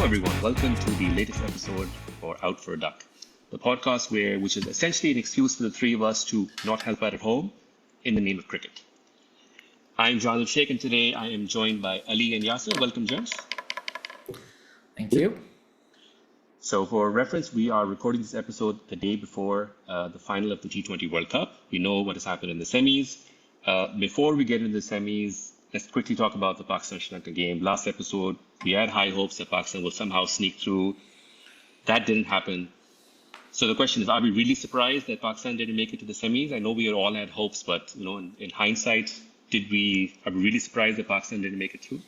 everyone. Welcome to the latest episode for Out for a Duck, the podcast which is essentially an excuse for the three of us to not help out at home in the name of cricket. I'm Jonathan Sheikh, and today I am joined by Ali and Yasser. Welcome, gents. Thank you. So, for reference, we are recording this episode the day before the final of the T20 World Cup. We know what has happened in the semis. Before we get into the semis, let's quickly talk about the Pakistan-Sri Lanka game. Last episode, we had high hopes that Pakistan would somehow sneak through. That didn't happen. So the question is, are we really surprised that Pakistan didn't make it to the semis? I know we all had hopes, but in hindsight, are we really surprised that Pakistan didn't make it through?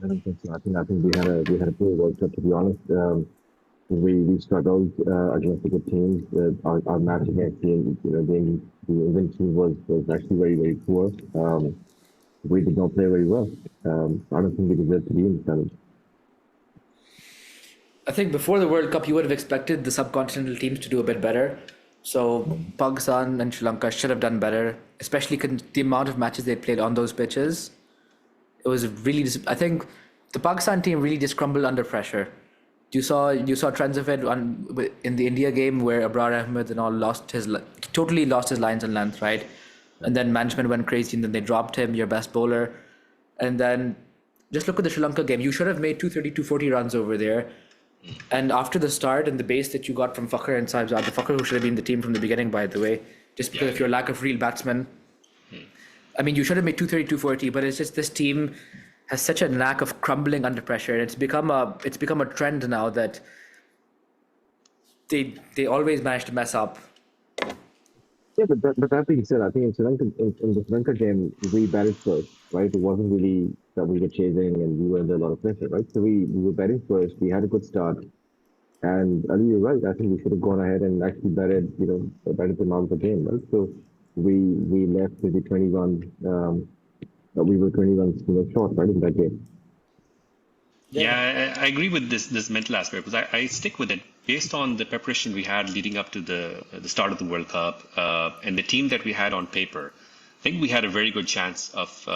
I don't think so. I think we had a poor World Cup, to be honest. We struggled against the good teams. Our match against the England team was actually very, very poor. We did not play very well. I don't think we deserve to be in the semis. I think before the World Cup, you would have expected the subcontinental teams to do a bit better. So Pakistan and Sri Lanka should have done better, especially the amount of matches they played on those pitches. It was really, I think the Pakistan team really just crumbled under pressure. You saw trends of it in the India game where Abrar Ahmed and all totally lost his lines and length, right? And then management went crazy and then they dropped him, your best bowler. And then just look at the Sri Lanka game. You should have made 230, 240 runs over there. And after the start and the base that you got from Fakhr and Saibzad, the Fakhr who should have been the team from the beginning, by the way, just because of your lack of real batsmen. I mean, you should have made 230, 240, but it's just this team has such a lack of crumbling under pressure. And it's become a trend now that they always manage to mess up. Yeah, but that being said, I think in the Sri Lanka game, we batted first, right? It wasn't really that we were chasing and we were under a lot of pressure, right? So we were batting first. We had a good start. And Ali, you're right. I think we should have gone ahead and actually batted the mark of the game, right? So we left with the 21. We were 20 runs short, right, in that game. Yeah, I agree with this mental aspect because I stick with it based on the preparation we had leading up to the start of the World Cup and the team that we had on paper. I think we had a very good chance of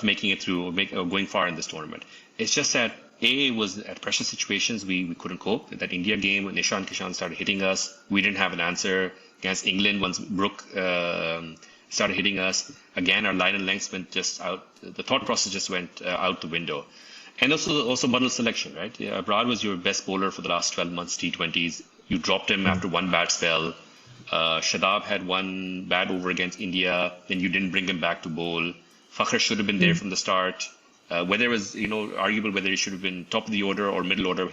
making it through or going far in this tournament. It's just that was at pressure situations we couldn't cope. That India game when Nishan Kishan started hitting us, we didn't have an answer against England once Brook started hitting us. Again, our line and lengths went just out. The thought process just went out the window. And also bundle selection, right? Yeah, Abrar was your best bowler for the last 12 months T20s. You dropped him after one bad spell. Shadab had one bad over against India. Then you didn't bring him back to bowl. Fakhr should have been there from the start. Whether it was, arguable whether he should have been top of the order or middle order.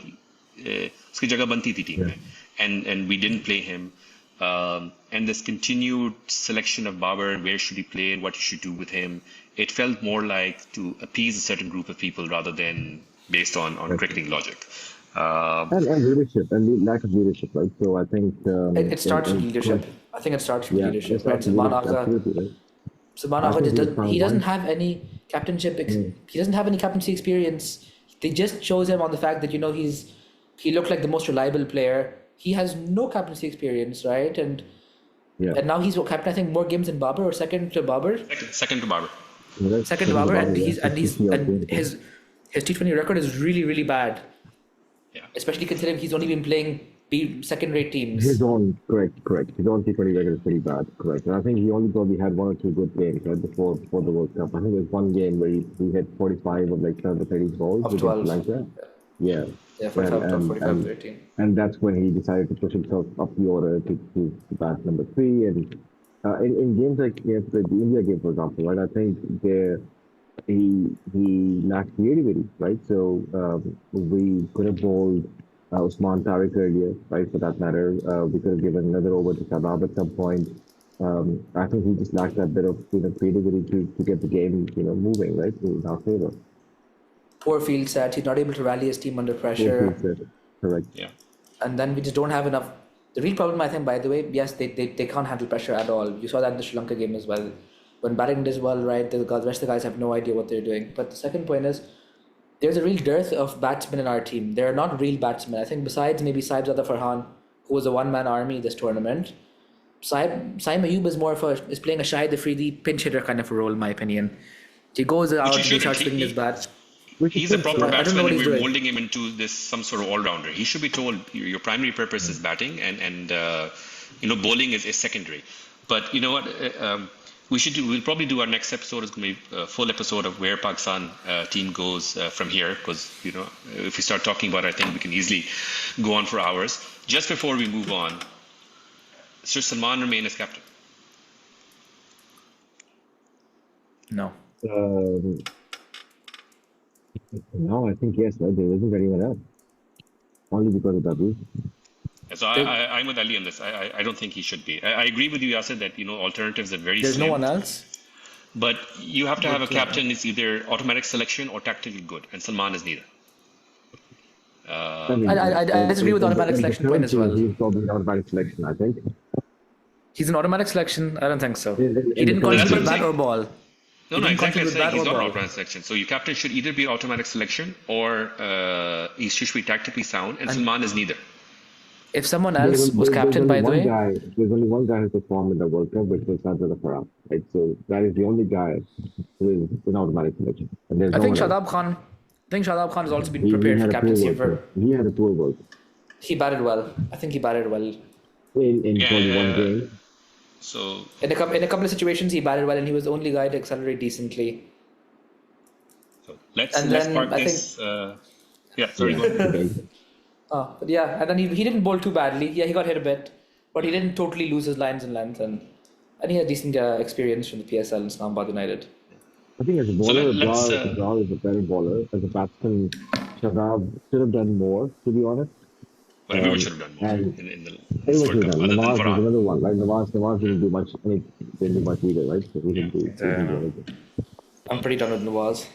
Uski jagah banti thi team mein. And we didn't play him. And this continued selection of Babar and where should he play and what you should do with him, it felt more like to appease a certain group of people rather than based on cricketing logic. And leadership, and the lack of leadership, right? So I think... it starts with leadership. I think it starts with leadership, right? Salman Agha he doesn't have any captainship, he doesn't have any captaincy experience. They just chose him on the fact that, he looked like the most reliable player. He has no captaincy experience, right? And now he's captain, I think, more games than Babar or second to Babar. Second to Babar. Second to Babar, and his T20 record is really, really bad. Yeah. Especially considering he's only been playing second-rate teams. Correct. His own T20 record is pretty bad, correct. And I think he only probably had one or two good games right before the World Cup. I think there was one game where he hit 45 of 12 or 30 balls. Of 12. Yeah. Yeah, 45, 13. And that's when he decided to push himself up the order to bat number 3. And in games like the India game, for example, right, I think he lacked creativity, right? So we could have bowled Usman Tariq earlier, right, for that matter. We could have given another over to Shadab at some point. I think he just lacked that bit of creativity to get the game moving, right, in our favor. Poor field set. He's not able to rally his team under pressure. Correct. Yeah. And then we just don't have enough. The real problem, I think, by the way, yes, they can't handle pressure at all. You saw that in the Sri Lanka game as well. When batting does well, right, the rest of the guys have no idea what they're doing. But the second point is, there's a real dearth of batsmen in our team. They're not real batsmen. I think besides maybe Saibzad Farhan, who was a one-man army this tournament, Saim Ayub is playing a Shahid Afridi pinch hitter kind of a role, in my opinion. He goes out and he starts swinging his bat. He's a proper I don't know batsman, what and he's we're doing. molding him into this some sort of all-rounder. He should be told your primary purpose is batting, and bowling is secondary. But you know what? We'll probably do our next episode is going to be a full episode of where Pakistan team goes from here, because if we start talking about it, I think we can easily go on for hours. Just before we move on, should Salman remain as captain? No. No, I think yes, right? There isn't anyone else. Only because of that reason. So I'm with Ali on this. I don't think he should be. I agree with you, Yasser, that alternatives are very There's no slim. one else. But you have to have a captain that's either automatic selection or tactically good, and Salman is neither. I mean, I disagree with the automatic in the selection point as well. He's probably an automatic selection, I think. He's an automatic selection. I don't think so. In He didn't the contribute what with I'm bat or saying. ball. No, He didn't exactly. I'm contribute with saying bat he's or not an ball. automatic selection. So your captain should either be automatic selection or he should be tactically sound, and Salman is neither. If someone else was captain, by the way, There's only one guy who performed in the World Cup, which was Sajid Farah, right? So that is the only guy who is an automatic selection. And there's I no think one else. Shadab Khan. I think Shadab Khan has also been He prepared for had a poor captaincy World for. Cup. He had a poor World Cup. He batted well. I think he batted well. In only one game. So In a couple of situations, he batted well, and he was the only guy to accelerate decently. let's And then park I this. Yeah, sorry. Go ahead. Okay. But yeah, and then he didn't bowl too badly. Yeah, he got hit a bit, but he didn't totally lose his lines and length, and he had decent experience from the PSL in Islamabad United. I think as a bowler, Abrar is a better bowler. As a batsman, Shadab should have done more, to be honest. But everyone should have done more And in the Everyone World should have Cup, done. other than Nawaz is Farhan. another one, right? Nawaz didn't do much. I mean, didn't do much either, right? So he didn't do anything. I'm pretty done with Nawaz.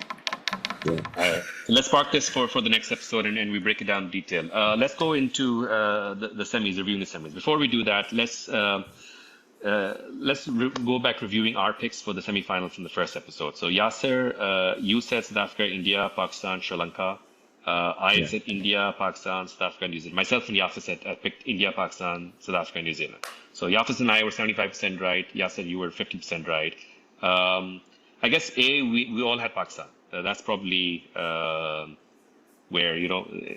Yeah. Let's park this for the next episode, and we break it down in detail. Let's go into the semis, reviewing the semis. Before we do that, let's go back reviewing our picks for the semifinals from the first episode. So Yasser, you said South Africa, India, Pakistan, Sri Lanka. I said India, Pakistan, South Africa, New Zealand. Myself and Yasser said I picked India, Pakistan, South Africa, New Zealand. So Yasser and I were 75% right. Yasser, you were 50% right. I guess we all had Pakistan. That's probably where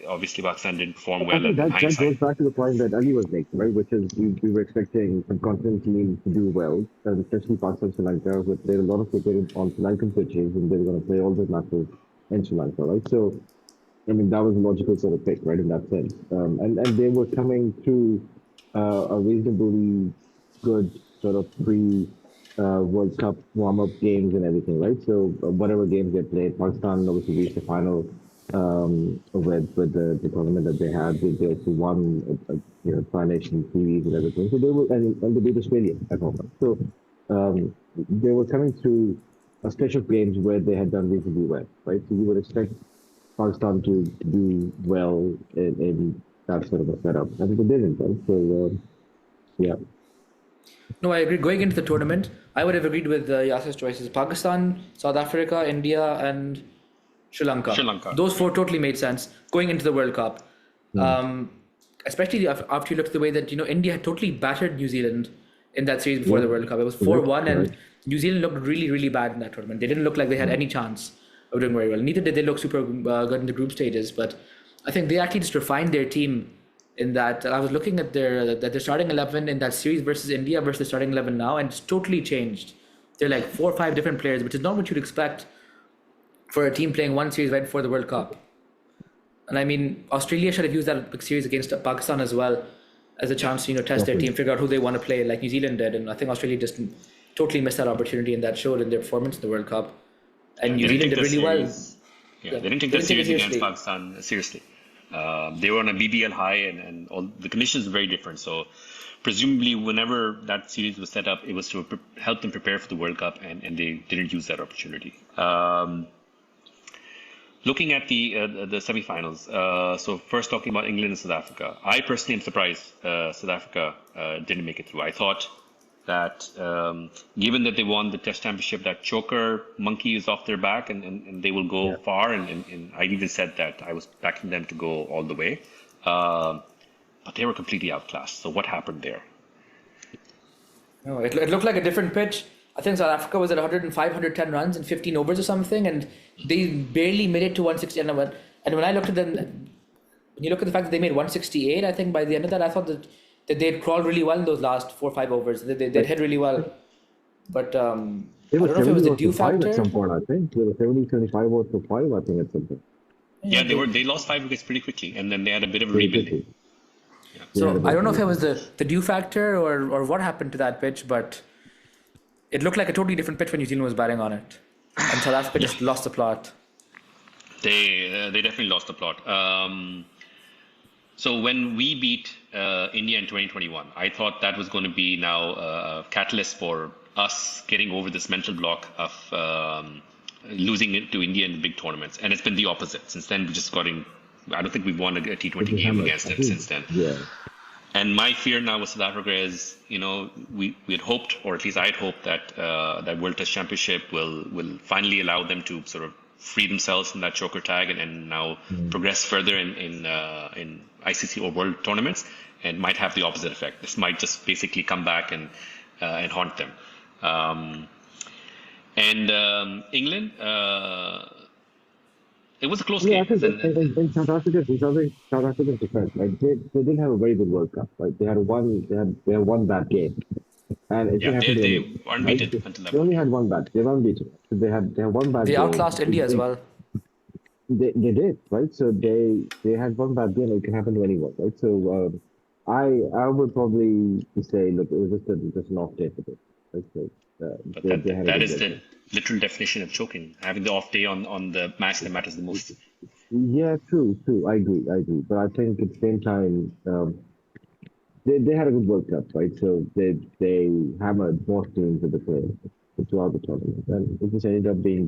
obviously Pakistan didn't perform well. I think that goes back to the point that Ali was making, right? Which is we were expecting some continent teams to do well, and especially Pakistan, Sri Lanka. But there are a lot of cricket on Sri Lankan pitches, and they were going to play all the matches in Sri Lanka, right? So, I mean, that was a logical sort of pick, right? In that sense, and they were coming to a reasonably good sort of World Cup warm-up games and everything, right? So whatever games they played, Pakistan obviously reached the final with the tournament that they had. They also won Tri-Nation series and everything. So they were and they beat Australia at home. So they were coming through a stretch of games where they had done reasonably well, right? So you would expect Pakistan to do well in that sort of a setup, and they didn't, right? So yeah. No, I agree. Going into the tournament, I would have agreed with Yasser's choices: Pakistan, South Africa, India, and Sri Lanka. Sri Lanka. Those four totally made sense going into the World Cup. Especially after you look at the way that India had totally battered New Zealand in that series before the World Cup. It was 4-1, and New Zealand looked really, really bad in that tournament. They didn't look like they had any chance of doing very well. Neither did they look super good in the group stages. But I think they actually just refined their team in that. I was looking at their starting 11 in that series versus India versus starting 11 now, and it's totally changed. They're like 4 or 5 different players, which is not what you'd expect for a team playing one series right before the World Cup. And I mean, Australia should have used that big series against Pakistan as well as a chance to test their team, figure out who they want to play, like New Zealand did. And I think Australia just totally missed that opportunity, and that showed in their performance in the World Cup. And New Zealand did really well. Yeah, they didn't take that series against Pakistan seriously. They were on a BBL high, and all the conditions were very different. So presumably, whenever that series was set up, it was to help them prepare for the World Cup, and they didn't use that opportunity. Looking at the semifinals, so first talking about England and South Africa, I personally am surprised South Africa didn't make it through. I thought that given that they won the Test Championship, that choker monkey is off their back, and they will go far. And I even said that I was backing them to go all the way, but they were completely outclassed. So what happened there? No, it looked like a different pitch. I think South Africa was at 105, 110 runs in 15 overs or something, and they barely made it to 160. And when I looked at them, when you look at the fact that they made 168, I think by the end of that, I thought that they'd crawled really well in those last 4 or 5 overs. They'd hit really well. But I They were don't know if it 70 was the overs dew to 5 at factor. some point, I think. They were 70, 75 overs to 5, I think, at some point. Yeah, they lost 5 wickets pretty quickly, and then they had a bit of a Very rebuilding. quickly. So I don't know if it was the dew factor or what happened to that pitch, but it looked like a totally different pitch when New Zealand was batting on it, and South Africa just lost the plot. They definitely lost the plot. So when we beat India in 2021, I thought that was going to be now a catalyst for us getting over this mental block of losing it to India in the big tournaments, and it's been the opposite. Since then, we just got in. I don't think we've won a T20 game against them since then. Yeah. And my fear now with South Africa is, we had hoped, or at least I'd hoped that that World Test Championship will finally allow them to sort of free themselves from that choker tag and now progress further in ICC or World tournaments, and might have the opposite effect. This might just basically come back and haunt them. England. It was a close Yeah, I game. think in South Africa's defense, like they didn't have a very good World Cup. Like they had one bad game, and it Yeah, can happen to they anyone. weren't Right? beaten until that They only point. had one bad. They weren't beaten. So they had one bad They game. outclassed India as well. They did, right? So they had one bad game. It can happen to anyone, right? So I would probably say, look, it was just an off day for them. Right? So But they had a that good is World the Cup. literal definition of choking, having the off day on the match that matters the most. Yeah, true. I agree. But I think at the same time, they had a good World Cup, right? So they hammered most teams that they played throughout the tournament, and it just ended up being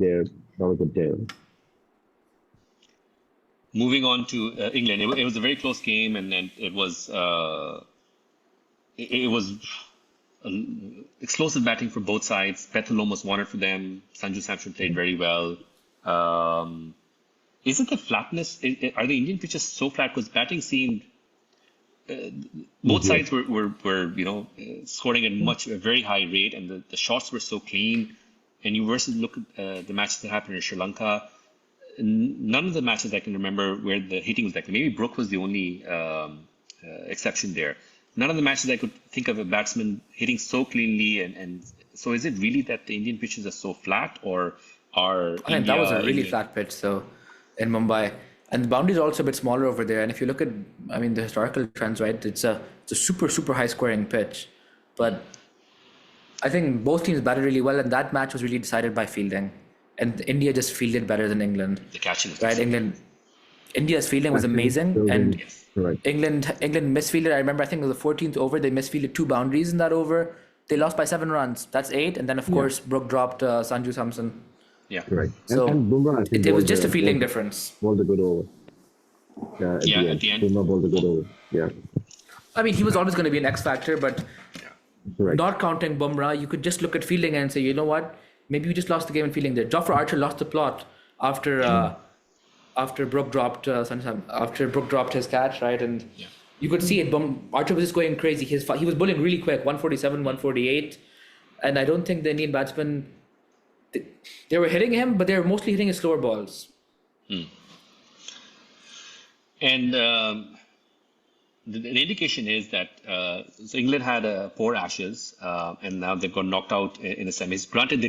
not a good day. Moving on to England, it was a very close game, and then it was explosive batting for both sides. Bethel almost won it for them. Sanju Samson played very well. Is it the flatness? Are the Indian pitches so flat? Because batting seemed both sides were scoring at a very high rate, and the shots were so clean. And you versus look at the matches that happened in Sri Lanka. None of the matches I can remember where the hitting was like. Maybe Brook was the only exception there. None of the matches I could think of a batsman hitting so cleanly, and so is it really that the Indian pitches are so flat, or are I mean, that was a really flat pitch, so in Mumbai. And the boundaries are also a bit smaller over there. And if you look at, I mean, the historical trends, right? It's a super, super high scoring pitch. But I think both teams batted really well, and that match was really decided by fielding. And India just fielded better than England. the catching? Right? India's fielding was amazing, and Correct. England misfielded. I remember, I think it was the 14th over. They misfielded 2 boundaries in that over. They lost by 7 runs. That's 8, and then of course Brook dropped Sanju Samson. Yeah. Correct. So and Bumrah, I think, it was just a fielding difference. bowled a good over. At the end. Bumrah bowled a good over. Yeah. I mean, he was always going to be an X factor, but Correct. not counting Bumrah, you could just look at fielding and say, you know what, maybe you just lost the game in fielding there. Jofra Archer lost the plot after Brook dropped his catch, right? And you could see it. Archer was just going crazy. He was bowling really quick, 147, 148, and I don't think the Indian batsmen, they were hitting him, but they were mostly hitting his slower balls. And the indication is that so England had 4 Ashes, and now they've got knocked out in the semis. Granted,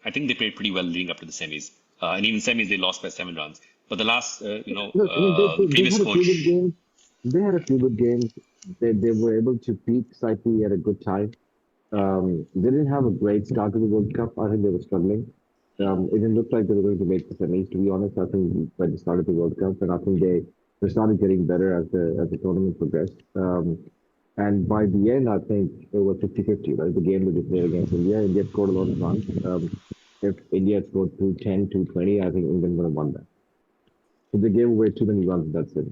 I think they played pretty well leading up to the semis, and even semis they lost by 7 runs. But the last, Look, I mean, previous had a coach, few good games. They had a few good games. They were able to peak slightly at a good time. They didn't have a great start to the World Cup. I think they were struggling. It didn't look like they were going to make the semis, to be honest. I think when they started the World Cup, and I think they started getting better as the tournament progressed. And by the end, I think it was 50-50, right? The game that they played against India, India scored a lot of runs. If India had scored 210, 220, I think England would have won that. So they gave away too many runs in that set.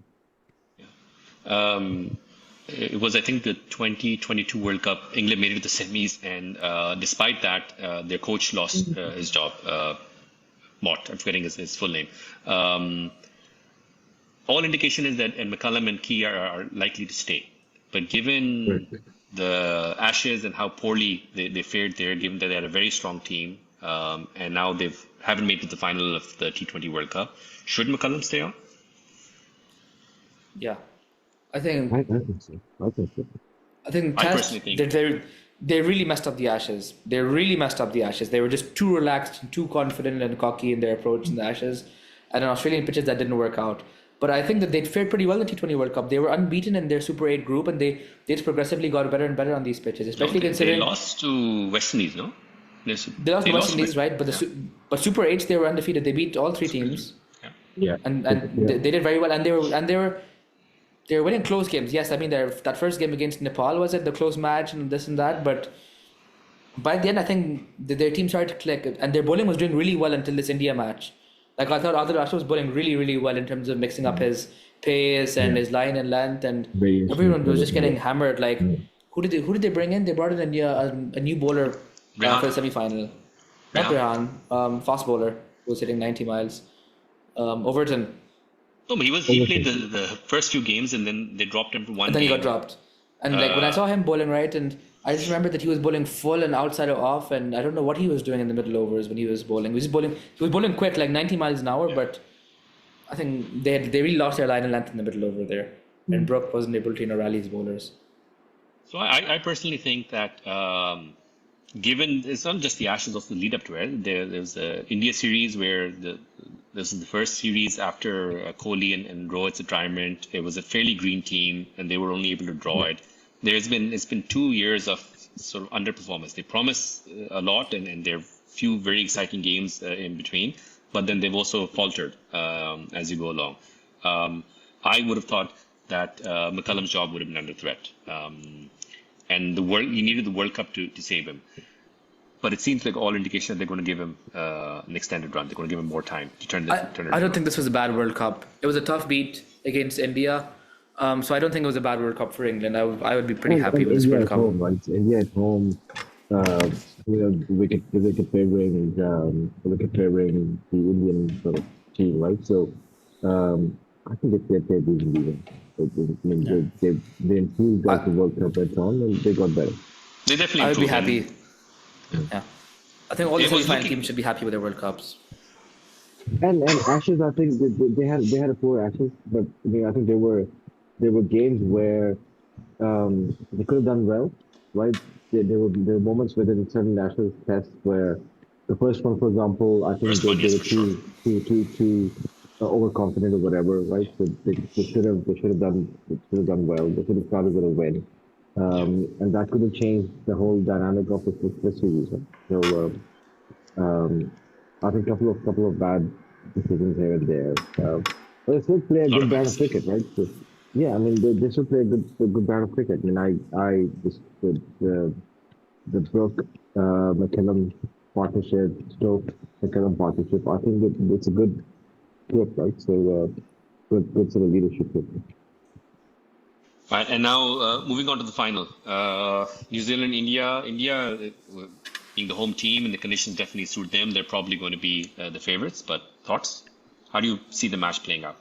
it was, I think, the 2022 World Cup. England made it to the semis, and despite that, their coach lost his job. Mott, I'm forgetting his full name. All indication is that McCullum and Key are likely to stay. But given the Ashes and how poorly they fared there, given that they had a very strong team, and now they haven't made it to the final of the T20 World Cup. Should McCullum stay on? Yeah, I think I think so. I think so. I think I Test personally think, they really messed up the Ashes. They really messed up the Ashes. They were just too relaxed, and too confident and cocky in their approach in the Ashes, and on Australian pitches that didn't work out. But I think that they fared pretty well in the T20 World Cup. They were unbeaten in their Super 8 group, and they just progressively got better and better on these pitches, no, especially they considering lost to West Indies, no? they lost They to West lost Indies, right? But but Super 8s they were undefeated. They beat all three Super teams, Yeah. Yeah. and Yeah. they did very well. And they were winning close games. Yes, I mean that first game against Nepal was it the close match and this and that, but by the end, I think their team started to click, and their bowling was doing really well until this India match. Like I thought, Adil Rashid was bowling really, really well in terms of mixing up his pace and Yeah. his line and length, and Variations everyone was of just it. getting Yeah. hammered. Like, Yeah. who did they bring in? They brought in a new bowler Rehan. for the semi final. Not Rehan. Rehan, fast bowler who was hitting 90 miles. Overton, No, but he played the first few games and then they dropped him for one and then he game. got dropped. And like when I saw him bowling right, and I just remember that he was bowling full and outside or off, and I don't know what he was doing in the middle overs when he was bowling. He was bowling. He was bowling quick, like 90 miles an hour, but I think they really lost their line and length in the middle over there, and Brook wasn't able to rally his bowlers. So I personally think that given it's not just the Ashes of the lead up to it, there's the India series where this is the first series after Kohli and Rohit's retirement. It was a fairly green team, and they were only able to draw it. It's been 2 years of sort of underperformance. They promise a lot, and there are few very exciting games in between, but then they've also faltered as you go along. I would have thought that McCullum's job would have been under threat. And you needed the World Cup to save him. But it seems like all indication that they're going to give him an extended run. They're going to give him more time to turn it I around. don't think this was a bad World Cup. It was a tough beat against India, so I don't think it was a bad World Cup for England. I would be pretty happy with this India World at Cup. home, right? India at home. The wicket favoring the Indian sort of team, right? So, I think they're reasonably well. I mean, they improved as the World Cup went on, and they got better. They definitely I would be improved. happy. Yeah, I think all the It was semi-final looking- teams should be happy with their World Cups. And Ashes, I think they had a poor Ashes, but I mean, I think there were games where they could have done well, right? There were moments within certain Ashes tests where the first one, for example, I think First one, they yes, were for sure. too overconfident or whatever, right? So they should have done well. They should have started with a win, and that could have changed the whole dynamic of the series. Right? So. I think a couple of bad decisions here and there. But they still play a Lot good of brand of mistakes. cricket, right? So, yeah, I mean they still play a good brand of cricket. I mean the Brook McCullum partnership, Stoke McCullum partnership. I think it's a good group, right? So good sort of leadership group. Right, and now moving on to the final. New Zealand, India. India, being the home team and the conditions definitely suit them. They're probably going to be the favorites. But thoughts? How do you see the match playing out?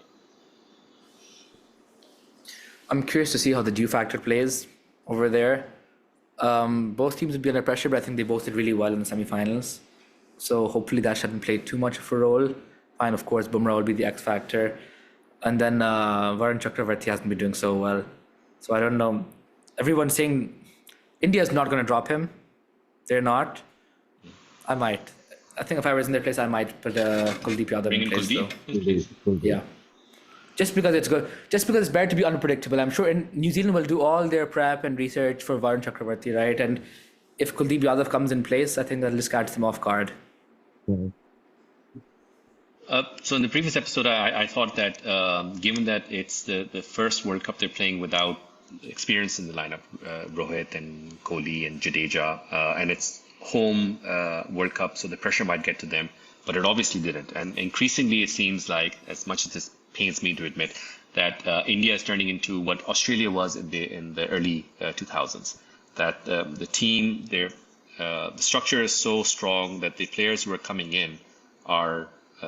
I'm curious to see how the dew factor plays over there. Both teams would be under pressure, but I think they both did really well in the semi-finals. So hopefully that shouldn't play too much of a role. Fine, of course, Bumrah will be the X factor. And then Varun Chakravarti hasn't been doing so well. So I don't know. Everyone's saying India's not going to drop him. They're not. I might. I think if I was in their place, I might put Kuldeep Yadav Bring in in place. Kuldeep? Though. Yeah. Just because it's good. Just because it's better to be unpredictable. I'm sure New Zealand will do all their prep and research for Varun Chakravarti, right? And if Kuldeep Yadav comes in place, I think that'll just catch them off guard. Yeah. So in the previous episode, I thought that given that it's the first World Cup they're playing without experience in the lineup, Rohit and Kohli and Jadeja, and it's home World Cup, so the pressure might get to them, but it obviously didn't. And increasingly, it seems like, as much as this pains me to admit, that India is turning into what Australia was in the early 2000s. That the team, the structure is so strong that the players who are coming in are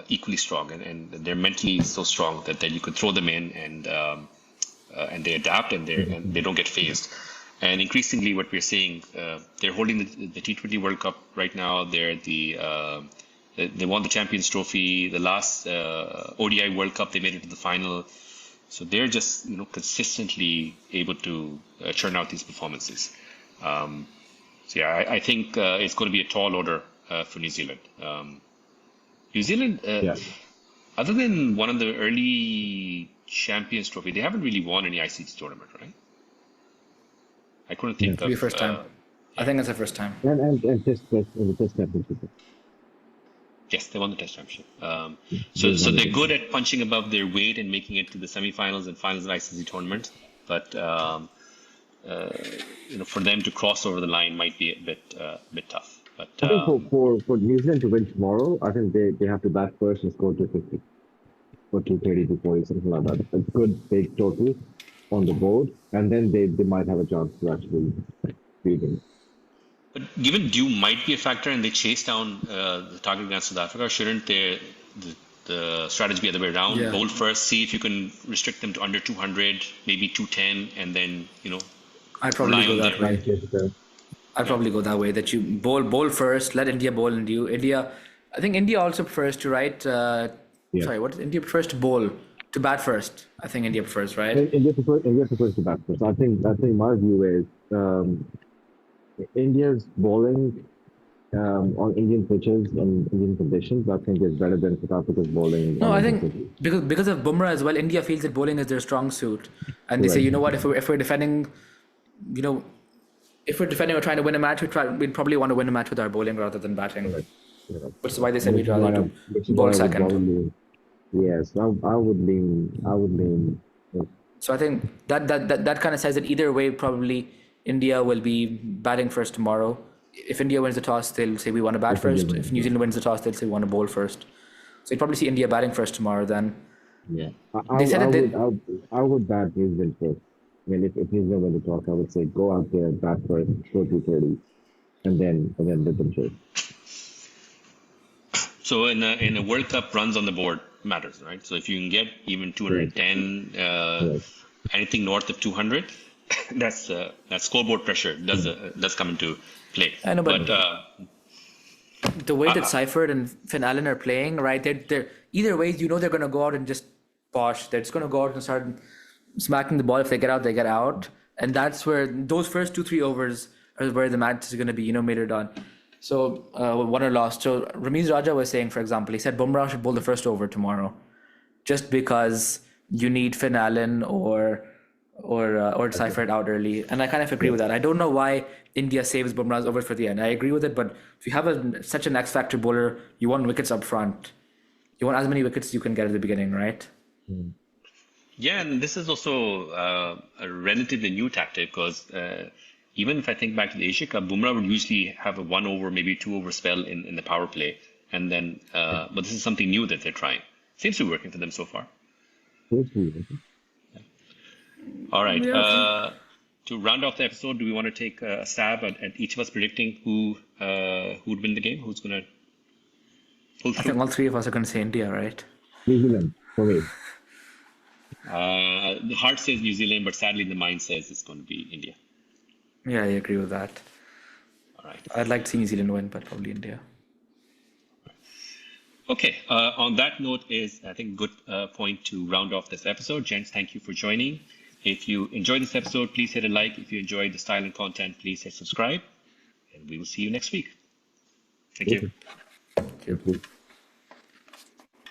equally strong, and they're mentally so strong that you could throw them in and they adapt and they don't get phased. And increasingly, what we're seeing, they're holding the T20 World Cup right now. They won the Champions Trophy. The last ODI World Cup, they made it to the final. So they're just consistently able to churn out these performances. So yeah, I think it's going to be a tall order for New Zealand. New Zealand, Yeah. other than one of the early Champions Trophy, they haven't really won any ICC tournament, right? I couldn't think It'll be of. first time. I think it's the first time. And in the test championship. Yes, they won the Test Championship. They So won they're it. good at punching above their weight and making it to the semifinals and finals of ICC tournaments. But for them to cross over the line might be a bit tough. But I think for New Zealand to win tomorrow, I think they have to bat first and score 250 or 230, 240, something like that. A good big total on the board, and then they might have a chance to actually beat them. But given due might be a factor and they chase down the target against South Africa, shouldn't the strategy be the other way around? Yeah. Bowl first, see if you can restrict them to under 200, maybe 210, and then, I'd probably rely go on that their- way. I'd probably go that way. That you bowl first, let India bowl and you. I think India also prefers to Sorry, what is India prefers to bowl to bat first? I think India prefers, right? India prefers to bat first. I think my view is India's bowling on Indian pitches and Indian conditions, I think is better than South Africa's bowling. No, on I Indian pitches. think because of Bumrah as well, India feels that bowling is their strong suit, and they say, Right. you know what, if we're defending, if we're defending or trying to win a match, we'd probably want to win a match with our bowling rather than batting. Right. Yeah. Which is why they said Which we'd is why rather I- do which is bowl why I would second. probably- Yes, I would lean. So I think that kind of says that either way, probably India will be batting first tomorrow. If India wins the toss, they'll say we want to bat If India first. wins, If New Zealand wins the toss, they'll say we want to bowl first. So you'd probably see India batting first tomorrow then. Yeah, They said that they- I would bat New Zealand first. I mean, if New Zealand win the toss, I would say go out there, bat first, score 230, and then let them chase. So in a World Cup, runs on the board matters, right? So if you can get even 210, anything north of 200, that's scoreboard pressure does come into play. I know, but the way that Uh-huh. Seifert and Finn Allen are playing, right? They're either way, they're going to go out and just bosh. They're just going to go out and start smacking the ball. If they get out, they get out, and that's where those first 2-3 overs are where the match is going to be, metered on. So won or lost. So Ramiz Raja was saying, for example, he said Bumrah should bowl the first over tomorrow, just because you need Finn Allen or Seifert out early, and I kind of agree with that. I don't know why India saves Bumrah's over for the end. I agree with it, but if you have such an X-factor bowler, you want wickets up front. You want as many wickets as you can get at the beginning, right? Yeah, and this is also a relatively new tactic because even if I think back to the Asia Cup, Bumrah would usually have a 1 over, maybe 2 over spell in the power play, and then but this is something new that they're trying. Seems to be working for them so far. All right. Yeah. To round off the episode, do we want to take a stab at each of us predicting who'd win the game? Who's going to pull I think through? all three of us are going to say India, right? New Zealand for me. The heart says New Zealand, but sadly the mind says it's going to be India. Yeah, I agree with that. All right. I'd like to see New Zealand win, but probably India. Okay. On that note is, I think, good point to round off this episode. Gents, thank you for joining. If you enjoyed this episode, please hit a like. If you enjoyed the style and content, please hit subscribe. And we will see you next week. Thank you. Thank you.